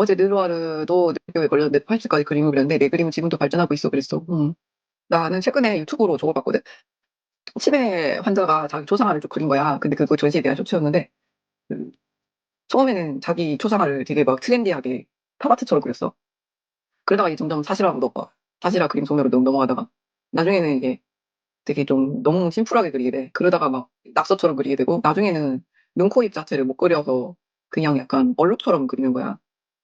어제 느르와르도 뇌병에 걸렸는데 80까지 그림을 그렸는데 내 그림은 지금도 발전하고 있어 그랬어. 나는 최근에 유튜브로 저거 봤거든. 치매 환자가 자기 초상화를 쭉 그린 거야. 근데 그거 전시에 대한 쇼츠였는데 그 처음에는 자기 초상화를 되게 막 트렌디하게 팝아트처럼 그렸어. 그러다가 이제 점점 사실화로 사실화 그림 소묘로 넘어가다가 나중에는 이게 되게 좀 너무 심플하게 그리게 돼. 그러다가 막 낙서처럼 그리게 되고 나중에는 눈, 코, 입 자체를 못 그려서 그냥 약간 얼룩처럼 그리는 거야.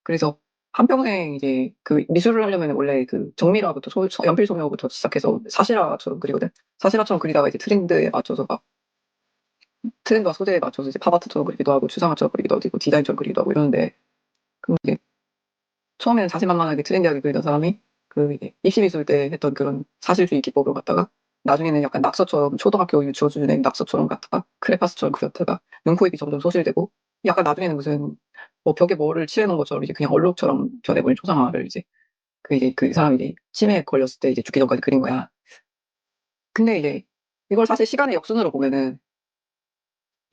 그래서 한평생 이제 그 미술을 하려면 원래 그 정밀화부터 연필 소묘부터 시작해서 사실화처럼 그리거든. 사실화처럼 그리다가 이제 트렌드에 맞춰서 막 트렌드와 소재에 맞춰서 이제 팝아트처럼 그리기도 하고 추상화처럼 그리기도 하고 디자인처럼 그리기도 하고 이러는데 그게 처음에는 자신만만하게 트렌디하게 그리던 사람이 그 이제 입시미술 때 했던 그런 사실주의 기법으로 갔다가 나중에는 약간 낙서처럼 초등학교 유치원 수준의 낙서처럼 갔다가 크레파스처럼 그렸다가 눈, 코, 입이 점점 소실되고 약간 나중에는 무슨 뭐 벽에 뭐를 칠해놓은 것처럼 이제 그냥 얼룩처럼 변해버린 초상화를 이제 그 사람이 이제 치매에 걸렸을 때 이제 죽기 전까지 그린 거야. 근데 이제 이걸 사실 시간의 역순으로 보면은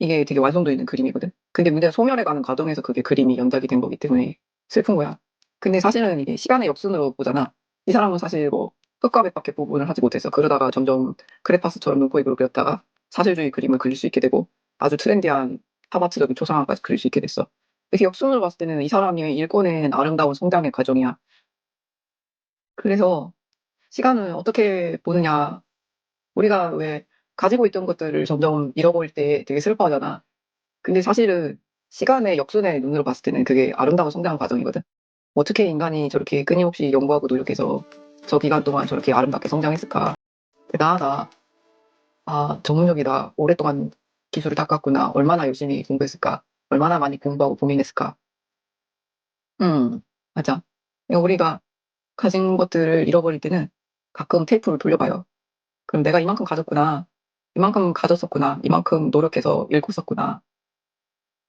이게 되게 완성도 있는 그림이거든. 근데 문제는 소멸해 가는 과정에서 그게 그림이 연작이 된 거기 때문에 슬픈 거야. 근데 사실은 이게 시간의 역순으로 보잖아. 이 사람은 사실 뭐 흙과 백밖에 구분을 하지 못했어. 그러다가 점점 크레파스처럼 눈코 입으로 그렸다가 사실주의 그림을 그릴 수 있게 되고 아주 트렌디한 팝아트적인 초상화까지 그릴 수 있게 됐어. 이렇게 역순으로 봤을 때는 이 사람이 일궈낸 아름다운 성장의 과정이야. 그래서 시간을 어떻게 보느냐. 우리가 왜 가지고 있던 것들을 점점 잃어버릴 때 되게 슬퍼하잖아. 근데 사실은 시간의 역순의 눈으로 봤을 때는 그게 아름다운 성장 과정이거든. 어떻게 인간이 저렇게 끊임없이 연구하고 노력해서 저 기간 동안 저렇게 아름답게 성장했을까? 대단하다. 아, 전문적이다. 오랫동안 기술을 닦았구나. 얼마나 열심히 공부했을까? 얼마나 많이 공부하고 고민했을까? 맞아. 우리가 가진 것들을 잃어버릴 때는 가끔 테이프를 돌려봐요. 그럼 내가 이만큼 가졌구나. 이만큼 가졌었구나. 이만큼 노력해서 읽었었구나.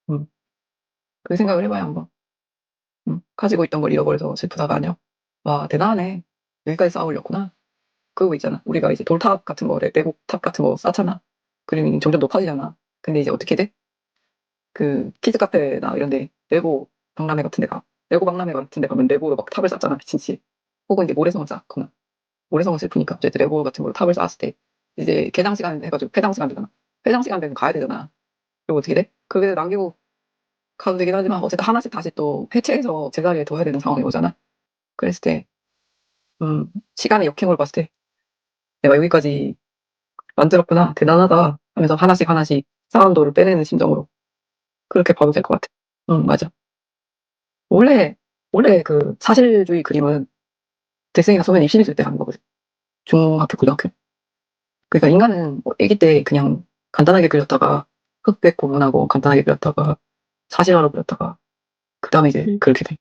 음, 그 생각을 해봐야 한번. 가지고 있던 걸 잃어버려서 슬프다가 아니야. 와, 대단하네. 여기까지 쌓아올렸구나. 그거 있잖아. 우리가 이제 돌탑 같은 거, 레고 탑 같은 거 쌓잖아. 그러면 점점 높아지잖아. 근데 이제 어떻게 돼? 그, 키즈 카페나 이런 데, 레고 박람회 같은 데 가면 레고로 막 탑을 쌓잖아. 미친듯이. 혹은 이제 모래성을 쌓거나. 모래성은 슬프니까. 어쨌든 레고 같은 걸로 탑을 쌓았을 때, 이제 개장 시간 해가지고 폐장 시간 되잖아. 폐장 시간 되면 가야 되잖아. 그리고 어떻게 돼? 그게 남기고 가도 되긴 하지만, 어쨌든 하나씩 다시 또 해체해서 제자리에 둬야 되는 상황이 오잖아. 그랬을 때, 시간의 역행으로 봤을 때, 내가 여기까지 만들었구나, 대단하다 하면서 하나씩 하나씩 사운드를 빼내는 심정으로 그렇게 봐도 될 것 같아. 응, 맞아. 원래, 원래 그 사실주의 그림은 대생이나 소년 입시 있을 때 하는 거거든. 중학교, 고등학교. 그러니까 인간은 뭐 아기 때 그냥 간단하게 그렸다가 흑백 구분하고 간단하게 그렸다가 사실화로 그렸다가 그 다음에 이제 그렇게 돼.